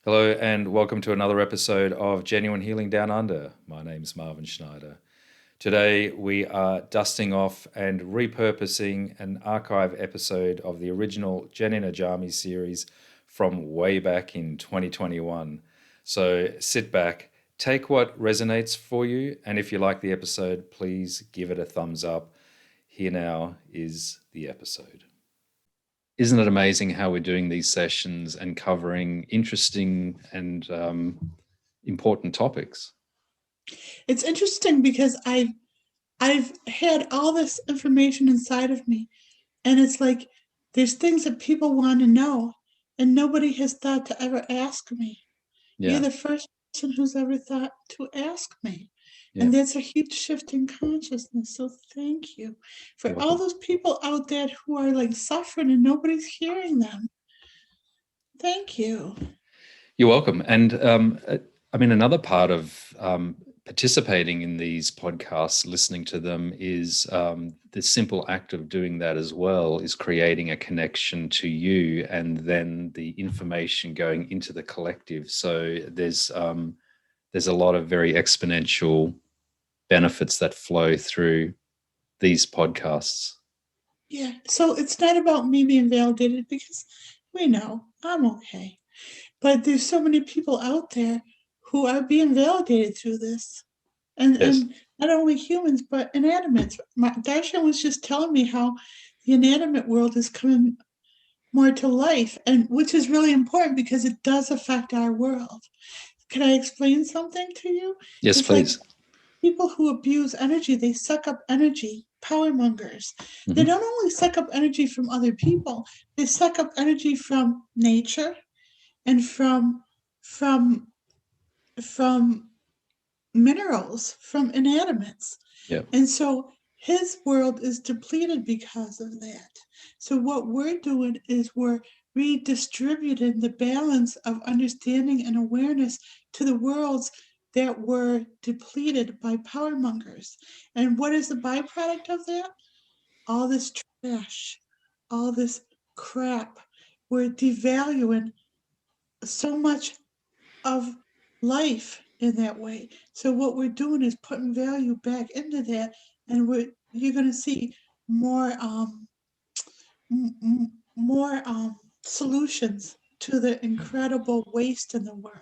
Hello and welcome to another episode of Genuine Healing Down Under. My name's Marvin Schneider. Today we are dusting off and repurposing an archive episode of the original Jenuine series from way back in 2021. So sit back, take what resonates for you, and if you like the episode, please give it a thumbs up. Here now is the episode. Isn't it amazing how we're doing these sessions and covering interesting and important topics? It's interesting because I've had all this information inside of me, and it's like there's things that people want to know, and nobody has thought to ever ask me. You're Yeah, the first person who's ever thought to ask me. yeah, And that's a huge shift in consciousness. So thank you for you're all welcome. those people out there who are like suffering and nobody's hearing them. Thank you. You're welcome. And I mean, another part of participating in these podcasts, listening to them, is the simple act of doing that as well is creating a connection to you and then the information going into the collective. So there's a lot of very exponential benefits that flow through these podcasts. Yeah. So it's not about me being validated because we know I'm okay. But there's so many people out there who are being validated through this. And Yes. and not only humans, but inanimates. Darshan was just telling me how the inanimate world is coming more to life, and which is really important because it does affect our world. Can I explain something to you? Yes, It's like please. people who abuse energy, they suck up energy, power mongers. They Hmm. don't only suck up energy from other people, they suck up energy from nature and from from minerals, from inanimates. Yeah. And so his world is depleted because of that. So what we're doing is we're redistributing the balance of understanding and awareness to the worlds that were depleted by power mongers. And what is the byproduct of that? All this trash, all this crap. We're devaluing so much of life in that way. So what we're doing is putting value back into that, and you're going to see more more solutions to the incredible waste in the world.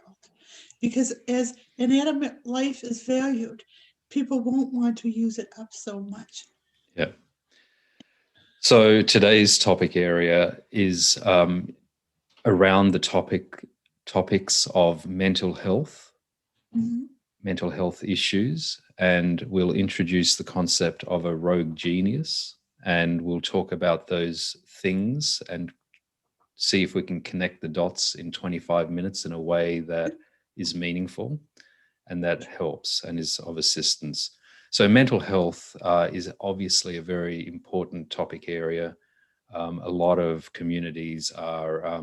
Because as inanimate life is valued, people won't want to use it up so much. Yeah. So today's topic area is around the topics of Mhm. mental health issues, and we'll introduce the concept of a rogue genius, and we'll talk about those things and see if we can connect the dots in 25 minutes in a way that is meaningful and that helps and is of assistance. So, mental health is obviously a very important topic area. A lot of communities are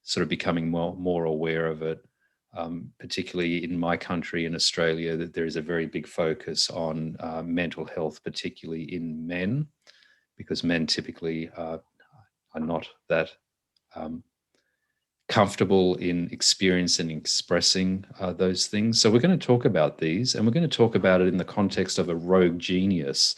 sort of becoming more aware of it, particularly in my country, in Australia, that there is a very big focus on mental health, particularly in men, because men typically are not that um, comfortable in experiencing and expressing those things. So we're going to talk about these, and we're going to talk about it in the context of a rogue genius.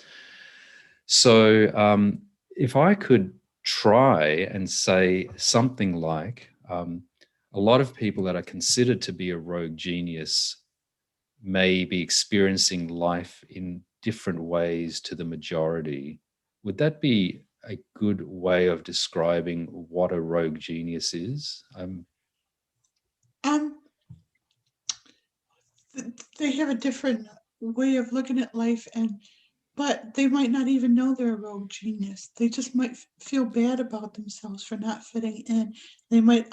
So if I could try and say something like a lot of people that are considered to be a rogue genius may be experiencing life in different ways to the majority. Would that be a good way of describing what a rogue genius is? Um, they have a different way of looking at life, and but they might not even know they're a rogue genius. They just might feel bad about themselves for not fitting in. They might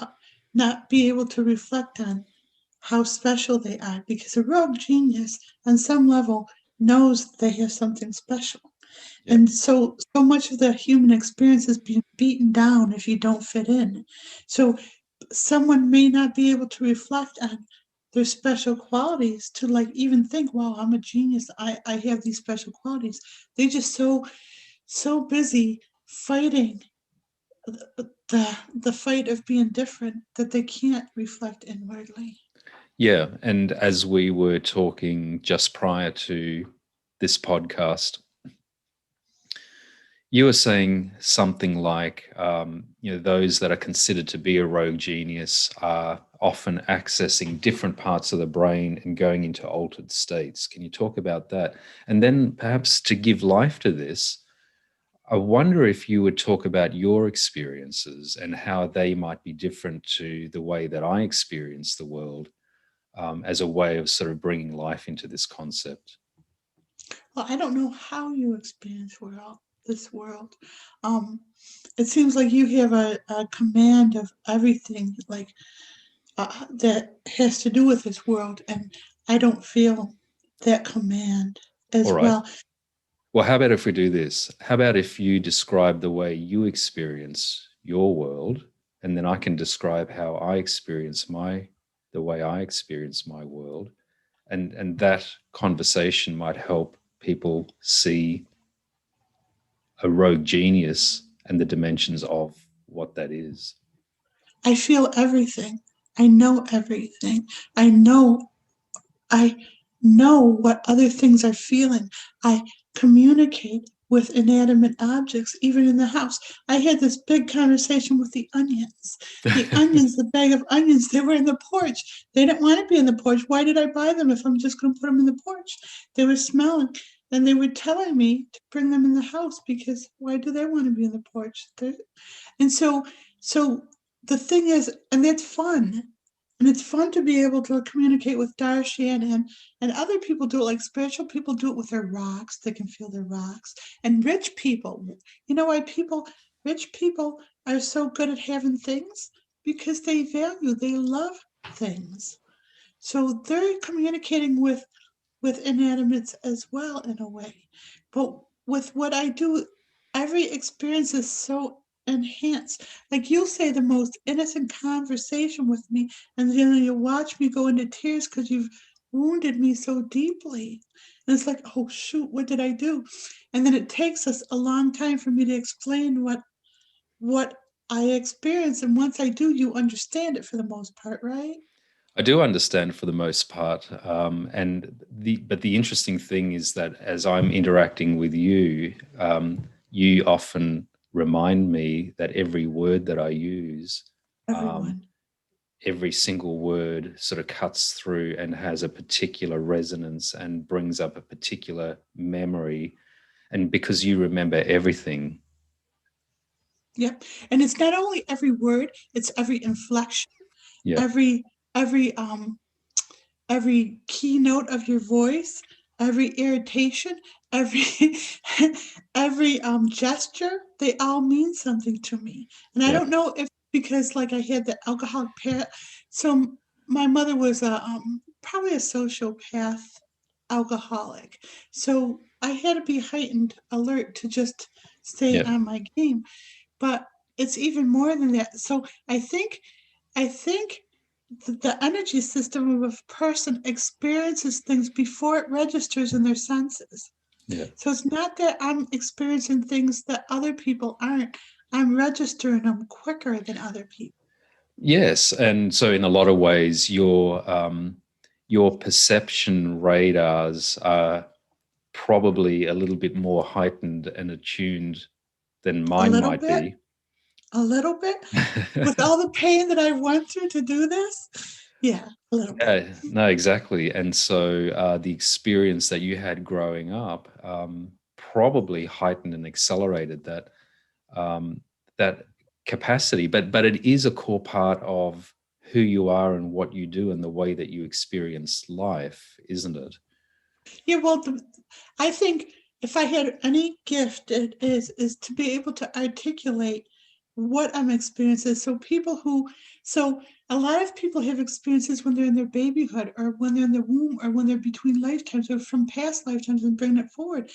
not be able to reflect on how special they are because a rogue genius, on some level, knows they have something special. Yeah. And so much of the human experience is being beaten down if you don't fit in. So someone may not be able to reflect on their special qualities to like even think, wow, I'm a genius. I have these special qualities. They just so busy fighting the fight of being different that they can't reflect inwardly. Yeah. And as we were talking just prior to this podcast, you were saying something like, those that are considered to be a rogue genius are often accessing different parts of the brain and going into altered states. Can you talk about that? And then perhaps to give life to this, I wonder if you would talk about your experiences and how they might be different to the way that I experience the world, as a way of sort of bringing life into this concept. Well, I don't know how you experience this world. Um, it seems like you have a command of everything, like that has to do with this world, and I don't feel that command All as right. well. Well, how about if we do this? How about if you describe the way you experience your world, and then I can describe how I experience the way I experience my world, and that conversation might help people see a rogue genius and the dimensions of what that is. I feel everything. I know everything. I know I know what other things are feeling. I communicate with inanimate objects, even in the house. I had this big conversation with the onions. The onions, the bag of onions, they were in the porch. They didn't want to be in the porch. Why did I buy them if I'm just going to put them in the porch? They were smelling, and they were telling me to bring them in the house because why do they want to be in the porch? And so the thing is, and that's fun. And it's fun to be able to communicate with Darshan and other people do it, like spiritual people do it with their rocks. They can feel their rocks. And rich people, you know why rich people are so good at having things? Because they love things. So they're communicating with inanimates as well in a way. But with what I do, every experience is so enhanced. Like you'll say the most innocent conversation with me, and then you'll watch me go into tears because you've wounded me so deeply. And it's like, oh shoot, what did I do? And then it takes us a long time for me to explain what I experience. And once I do, you understand it for the most part, right? I do understand for the most part, but the interesting thing is that as I'm interacting with you, you often remind me that every word that I use, um, Everyone. every single word sort of cuts through and has a particular resonance and brings up a particular memory. And because you remember everything, Yep. And it's not only every word, it's every inflection, yeah, every every um every keynote of your voice, every irritation, every every gesture, they all mean something to me. And I yeah, don't know if because like I had the alcoholic parent, so my mother was a probably a sociopath alcoholic. So I had to be heightened alert to just stay yeah. on my game. But it's even more than that. So I think the energy system of a person experiences things before it registers in their senses. Yeah. So it's not that I'm experiencing things that other people aren't. I'm registering them quicker than other people. Yes, and so in a lot of ways, your perception radars are probably a little bit more heightened and attuned than A mine little might bit, be. a little bit, with all the pain that I went through to do this. Yeah, a little bit. Yeah, no, exactly. And so the experience that you had growing up probably heightened and accelerated um, that capacity. But it is a core part of who you are and what you do and the way that you experience life, isn't it? Yeah, well, I think if I had any gift, it is to be able to articulate what I'm experiencing. So a lot of people have experiences when they're in their babyhood, or when they're in the womb, or when they're between lifetimes, or from past lifetimes, and bring it forward.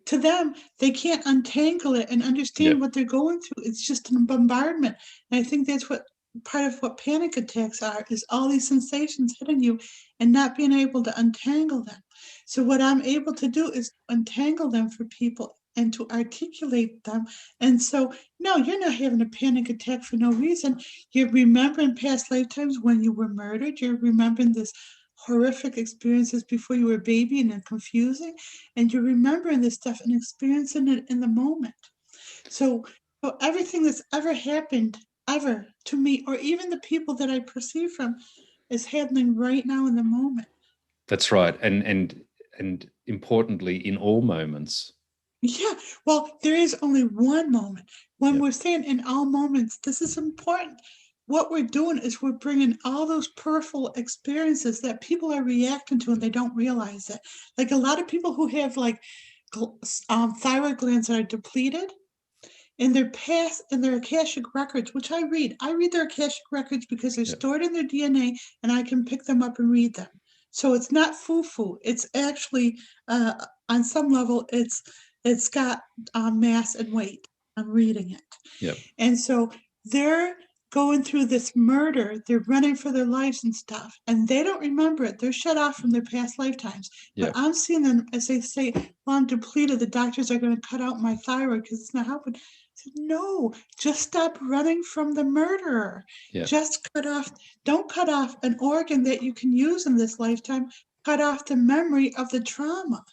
To them, they can't untangle it and Yeah. understand what they're going through. It's just a bombardment, and I think that's what part of what panic attacks are: is all these sensations hitting you and not being able to untangle them. So what I'm able to do is untangle them for people and to articulate them. And so, no, you're not having a panic attack for no reason. You're remembering past lifetimes when you were murdered. You're remembering this horrific experiences before you were a baby and they're confusing. And you're remembering this stuff and experiencing it in the moment. So, so everything that's ever happened, ever to me, or even the people that I perceive from, is happening right now in the moment. That's right. And importantly, in all moments. Yeah, well, there is only one moment. When Yep. we're saying in all moments, this is important. What we're doing is we're bringing all those peripheral experiences that people are reacting to and they don't realize it. Like a lot of people who have like thyroid glands that are depleted, in their past, in their Akashic records, which I read. I read their Akashic records because they're Yep. stored in their DNA and I can pick them up and read them. So it's not foo-foo. It's actually, on some level, it's got mass and weight. I'm reading it. Yep. And so they're going through this murder. They're running for their lives and stuff. And they don't remember it. They're shut off from their past lifetimes. But Yep. I'm seeing them as they say, well, I'm depleted. The doctors are going to cut out my thyroid because it's not helping. I said, no, just stop running from the murderer. Yep. Just cut off, don't cut off an organ that you can use in this lifetime. Cut off the memory of the trauma.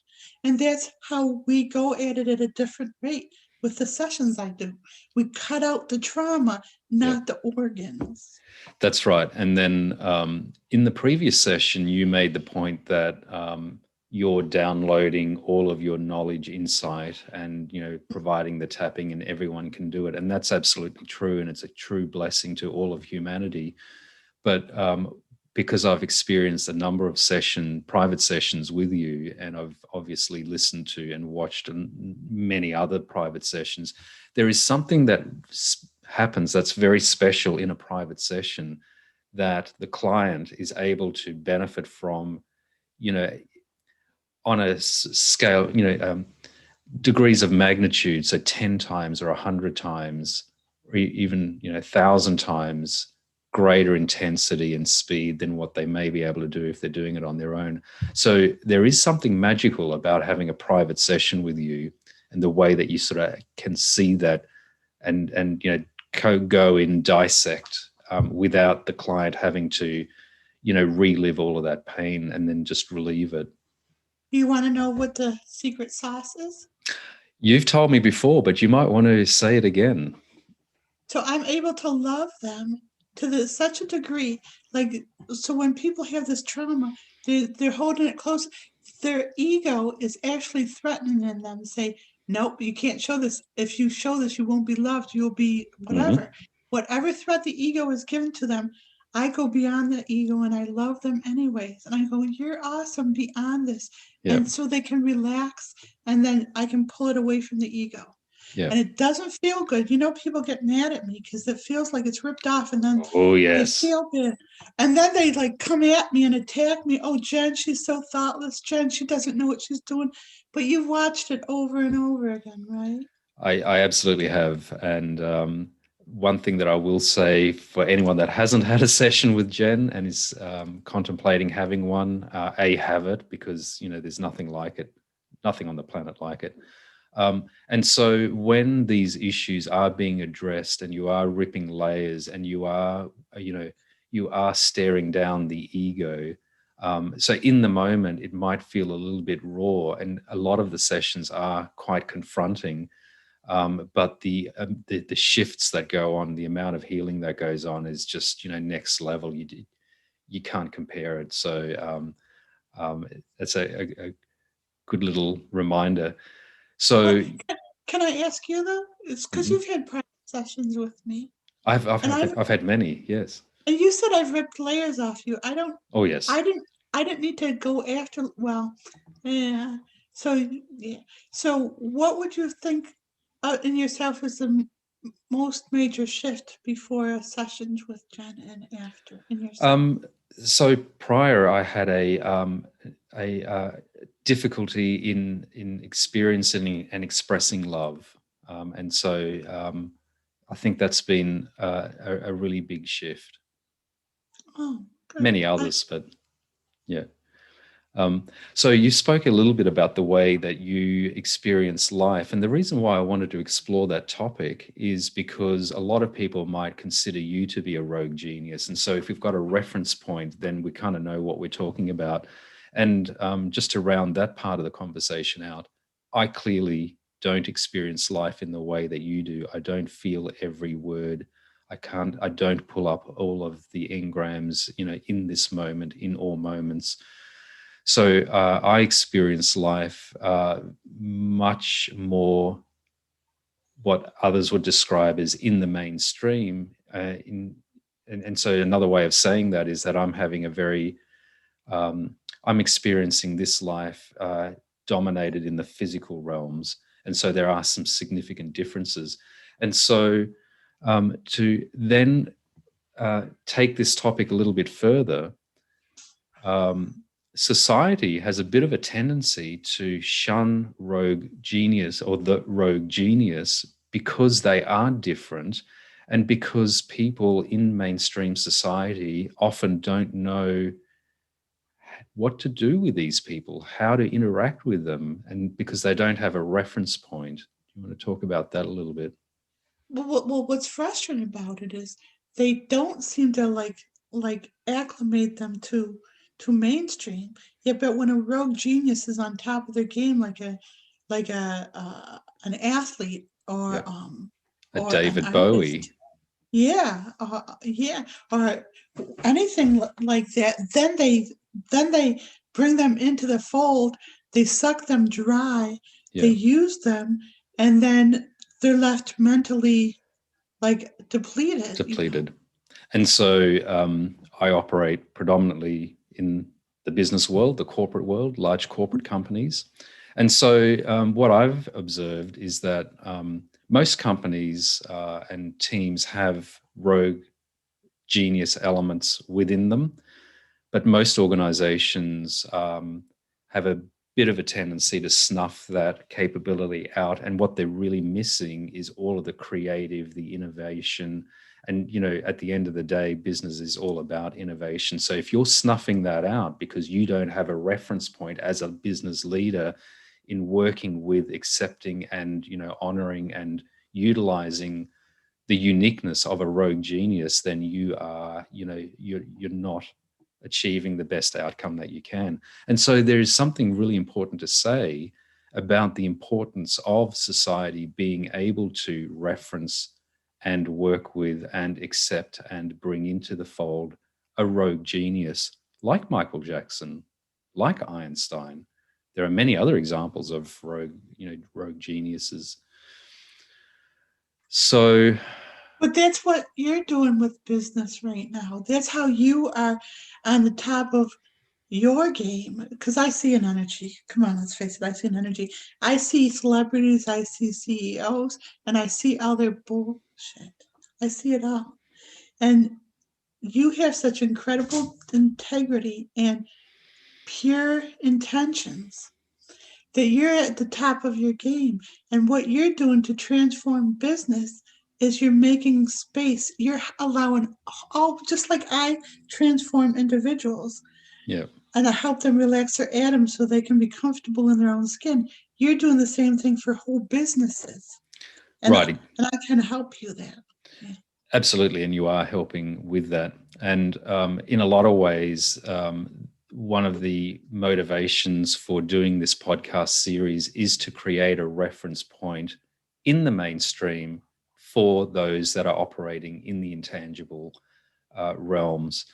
And that's how we go at it at a different rate with the sessions I do. We cut out the trauma, not the organs. That's right. And then in the previous session, you made the point that you're downloading all of your knowledge, insight, and providing the tapping, and everyone can do it. And that's absolutely true, and it's a true blessing to all of humanity. But because I've experienced a number of private sessions with you, and I've obviously listened to and watched many other private sessions, there is something that happens that's very special in a private session that the client is able to benefit from, on a scale, degrees of magnitude, so 10 times or 100 times, or even 1,000 times greater intensity and speed than what they may be able to do if they're doing it on their own. So there is something magical about having a private session with you, and the way that you sort of can see that and go in, dissect without the client having to relive all of that pain and then just relieve it. You want to know what the secret sauce is? You've told me before, but you might want to say it again. So I'm able to love them to such a degree. Like, so when people have this trauma, they're holding it close. Their ego is actually threatening in them, say, nope, you can't show this. If you show this, you won't be loved. You'll be whatever. Mm-hmm. Whatever threat the ego is given to them, I go beyond the ego and I love them anyways. And I go, you're awesome beyond this. Yep. And so they can relax, and then I can pull it away from the ego. Yeah. And it doesn't feel good. People get mad at me because it feels like it's ripped off, and then they feel good. And then they like come at me and attack me. Oh, Jen, she's so thoughtless. Jen, she doesn't know what she's doing. But you've watched it over and over again, right? I absolutely have. And one thing that I will say for anyone that hasn't had a session with Jen and is contemplating having one, have it, because there's nothing like it, nothing on the planet like it. And so when these issues are being addressed and you are ripping layers and you are staring down the ego, so in the moment, it might feel a little bit raw, and a lot of the sessions are quite confronting. But the shifts that go on, the amount of healing that goes on is just, next level. You can't compare it. So that's a good little reminder. So can I ask you though? It's because you've had private sessions with me. I've had many, yes. And you said I've ripped layers off you. I don't. Oh yes. I didn't need to go after. Well, yeah. So yeah. So what would you think in yourself was the most major shift before sessions with Jen and after in yourself? So prior, I had a difficulty in experiencing and expressing love, and so I think that's been a really big shift. Oh, good. Many others, but yeah. So you spoke a little bit about the way that you experience life. And the reason why I wanted to explore that topic is because a lot of people might consider you to be a rogue genius. And so if we've got a reference point, then we kind of know what we're talking about. And just to round that part of the conversation out, I clearly don't experience life in the way that you do. I don't feel every word. I don't pull up all of the engrams, in this moment, in all moments. So I experience life much more what others would describe as in the mainstream. And so another way of saying that is that I'm experiencing this life dominated in the physical realms. And so there are some significant differences. And so to then take this topic a little bit further, society has a bit of a tendency to shun rogue genius or the rogue genius because they are different and because people in mainstream society often don't know what to do with these people, how to interact with them, and because they don't have a reference point. Do you want to talk about that a little bit? Well, what's frustrating about it is they don't seem to acclimate them to mainstream. Yeah, but when a rogue genius is on top of their game, like a an athlete or Yep. A or an David artist, Bowie. yeah, or anything like that, then they bring them into the fold. They suck them dry. They Yeah. use them, and then they're left mentally depleted. And so I operate predominantly in the business world, the corporate world, large corporate companies. And so what I've observed is that most companies and teams have rogue genius elements within them, but most organizations have a bit of a tendency to snuff that capability out. And what they're really missing is all of the creative, the innovation. And, at the end of the day, business is all about innovation. So if you're snuffing that out because you don't have a reference point as a business leader in working with, accepting, and, honoring and utilizing the uniqueness of a rogue genius, then you are, you're not achieving the best outcome that you can. And so there is something really important to say about the importance of society being able to reference and work with and accept and bring into the fold a rogue genius like Michael Jackson, like Einstein. There are many other examples of rogue geniuses. So But that's what you're doing with business right now. That's how you are on the top of your game. Because I see an energy. Come on, let's face it. I see an energy. I see celebrities, I see CEOs, and I see all their bullshit. I see it all. And you have such incredible integrity and pure intentions that you're at the top of your game. And what you're doing to transform business is you're making space. You're allowing all, just like I transform individuals. yeah. And I help them relax their atoms so they can be comfortable in their own skin. You're doing the same thing for whole businesses. And, Right. and I can help you there. Yeah. Absolutely. And you are helping with that. And in a lot of ways, one of the motivations for doing this podcast series is to create a reference point in the mainstream for those that are operating in the intangible realms.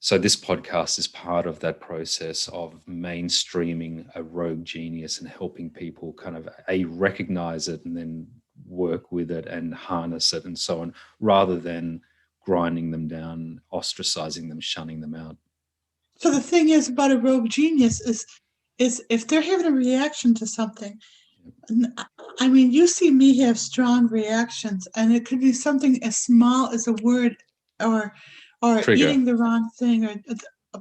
So this podcast is part of that process of mainstreaming a rogue genius and helping people kind of recognize it and then work with it and harness it and so on, rather than grinding them down, ostracizing them, shunning them out. So the thing is about a rogue genius is if they're having a reaction to something, I mean, you see me have strong reactions, and it could be something as small as a word or Trigger. eating the wrong thing,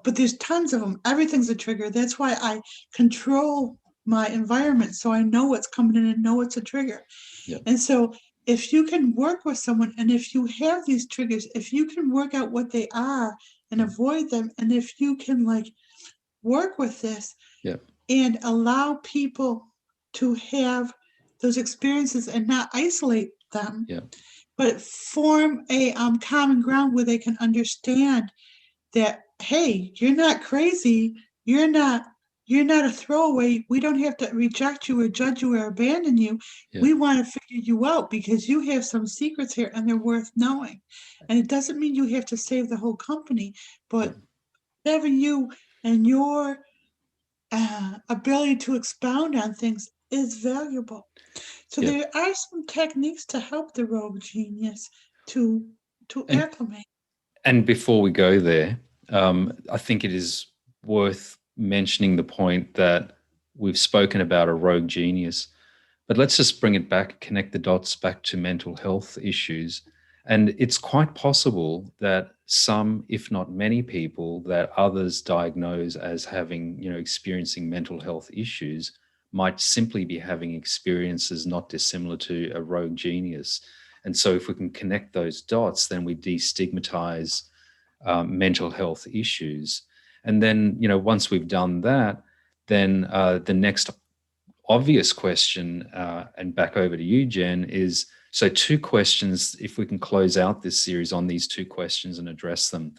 but there's tons of them. Everything's a trigger. That's why I control my environment so I know what's coming in and know what's a trigger. Yeah. And so if you can work with someone, and if you have these triggers, if you can work out what they are and avoid them, and if you can work with this Yeah. and allow people to have those experiences and not isolate them, Yeah. but form a common ground where they can understand that, hey, you're not crazy, you're not you're not a throwaway. We don't have to reject you or judge you or abandon you. Yeah. We want to figure you out because you have some secrets here and they're worth knowing. And it doesn't mean you have to save the whole company, Yeah. but having you and your ability to expound on things is valuable. So Yeah. there are some techniques to help the rogue genius to And acclimate. and before we go there, I think it is worth mentioning the point that we've spoken about a rogue genius, but let's just bring it back, connect the dots back to mental health issues. And it's quite possible that some, if not many people that others diagnose as having, experiencing mental health issues might simply be having experiences not dissimilar to a rogue genius. And so if we can connect those dots, then we destigmatize mental health issues. And then, once we've done that, then the next obvious question, and back over to you, Jen, is so two questions, if we can close out this series on these two questions and address them.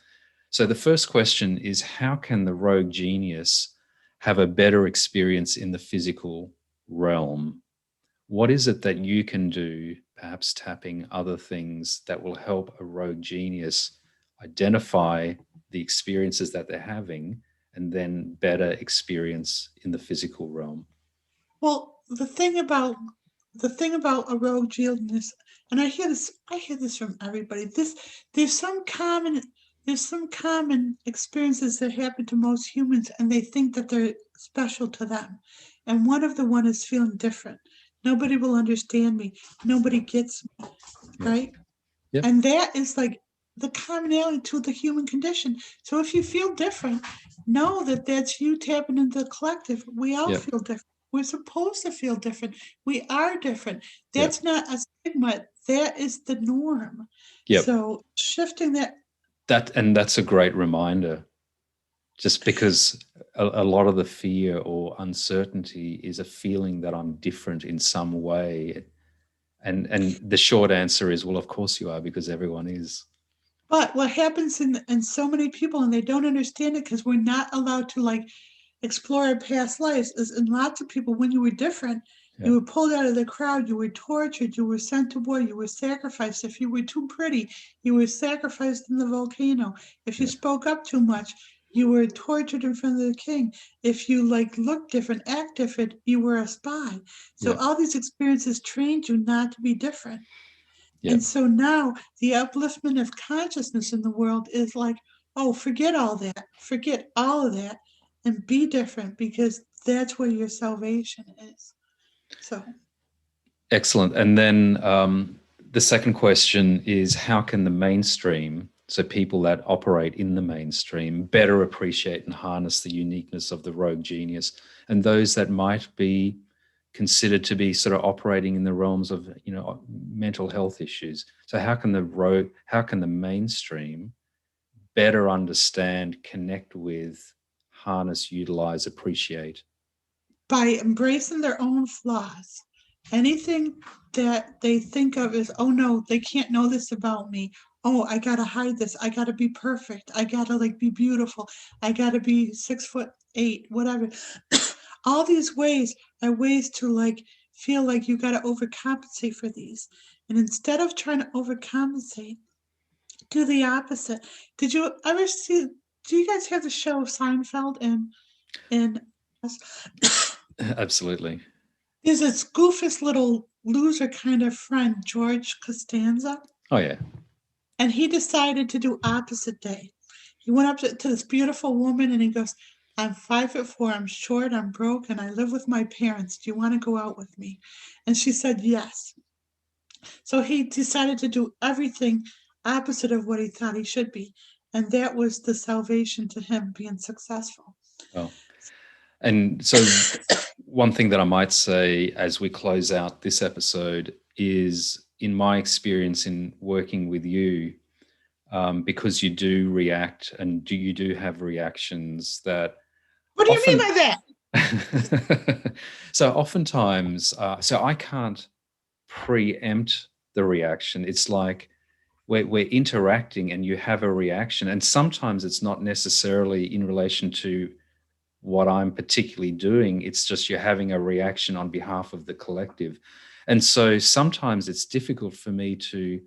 So the first question is, how can the rogue genius have a better experience in the physical realm? What is it that you can do, perhaps tapping other things, that will help a rogue genius identify the experiences that they're having and then better experience in the physical realm? Well, the thing about a rogue genius, and I hear this from everybody. There's some common there's some common experiences that happen to most humans, and they think that they're special to them. And one is feeling different. Nobody will understand me. Nobody gets me, Yeah. right? Yep. And that is like the commonality to the human condition. So if you feel different, know that that's you tapping into the collective. We all Yep. feel different. We're supposed to feel different. We are different. Yep. That's not a stigma. That is the norm. Yep. So shifting that. That's a great reminder, just because a lot of the fear or uncertainty is a feeling that I'm different in some way. And the short answer is, well, of course you are, because everyone is. But what happens in so many people, and they don't understand it because we're not allowed to like explore our past lives, is in lots of people, when you were different, Yeah. you were pulled out of the crowd, you were tortured, you were sent to war, you were sacrificed. If you were too pretty, you were sacrificed in the volcano. If you Yeah. spoke up too much, you were tortured in front of the king. If you like looked different, act different, you were a spy. So Yeah. all these experiences trained you not to be different. Yeah. And so now the upliftment of consciousness in the world is like, oh, forget all that, forget all of that, and be different because that's where your salvation is. So, Excellent. And then the second question is, how can the mainstream, so people that operate in the mainstream, better appreciate and harness the uniqueness of the rogue genius, and those that might be considered to be sort of operating in the realms of, mental health issues? So how can the mainstream better understand, connect with, harness, utilize, appreciate? by embracing their own flaws, anything that they think of as, oh no, they can't know this about me. Oh, I gotta hide this. I gotta be perfect. I gotta like be beautiful. I gotta be 6'8", whatever. All these ways are ways to like feel like you gotta overcompensate for these. And instead of trying to overcompensate, do the opposite. Did you ever see? Do you guys have the show Seinfeld and Absolutely. there's this goofus little loser kind of friend, George Costanza, Oh, yeah. and he decided to do opposite day. He went up to this beautiful woman and he goes, I'm 5'4", I'm short, I'm broke, and I live with my parents. Do you want to go out with me? And she said yes. So he decided to do everything opposite of what he thought he should be. And that was the salvation to him being successful. Oh. And so one thing that I might say as we close out this episode is, in my experience in working with you, because you do react and you do have reactions that What do you mean often, by that? so oftentimes, so I can't preempt the reaction. It's like we're interacting and you have a reaction. And sometimes it's not necessarily in relation to what I'm particularly doing. It's just you're having a reaction on behalf of the collective. And so sometimes it's difficult for me to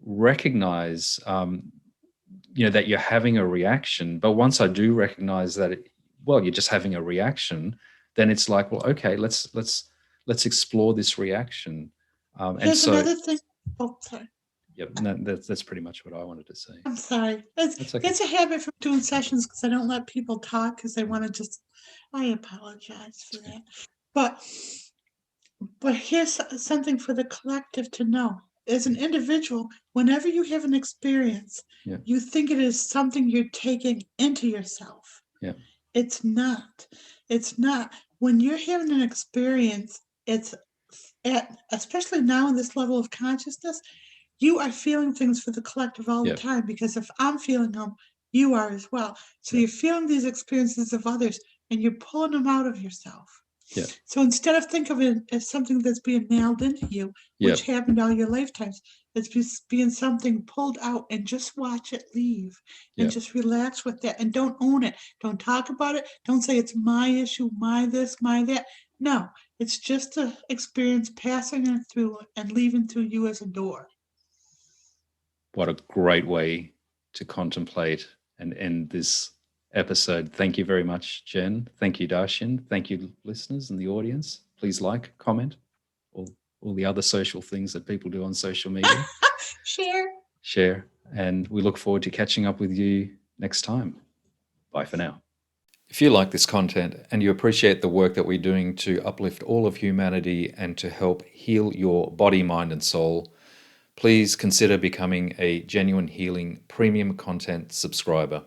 recognize, that you're having a reaction. But once I do recognize that, you're just having a reaction, then it's like, well, okay, let's explore this reaction. And Here's so, another thing. Oh, sorry. yep, that's pretty much what I wanted to say. I'm sorry. That's okay. It's a habit from doing sessions because I don't let people talk because they want to just. I apologize for that. But here's something for the collective to know. As an individual, whenever you have an experience, Yeah. you think it is something you're taking into yourself. Yeah. It's not. It's not. When you're having an experience, it's especially now in this level of consciousness, you are feeling things for the collective all Yeah. the time, because if I'm feeling them, you are as well. So Yeah. you're feeling these experiences of others and you're pulling them out of yourself. Yeah. So instead of think of it as something that's being nailed into you, which happened all your lifetimes, it's just being something pulled out, and just watch it leave and just relax with that, and don't own it. Don't talk about it. Don't say it's my issue, my this, my that. No, it's just an experience passing it through and leaving through you as a door. What a great way to contemplate and end this episode. Thank you very much, Jen. Thank you, Darshan. Thank you, listeners and the audience. Please like, comment, all the other social things that people do on social media. Share. And we look forward to catching up with you next time. Bye for now. If you like this content and you appreciate the work that we're doing to uplift all of humanity and to help heal your body, mind, and soul, please consider becoming a Jenuine Healing premium content subscriber.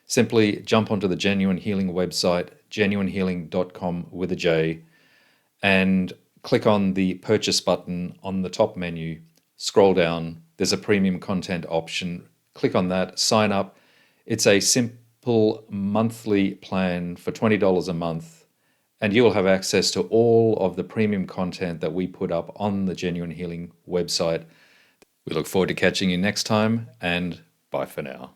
Simply jump onto the Jenuine Healing website, jenuinehealing.com with a J, and click on the purchase button on the top menu. Scroll down, there's a premium content option. Click on that, sign up. It's a simple monthly plan for $20 a month, and you will have access to all of the premium content that we put up on the Jenuine Healing website. We look forward to catching you next time, and bye for now.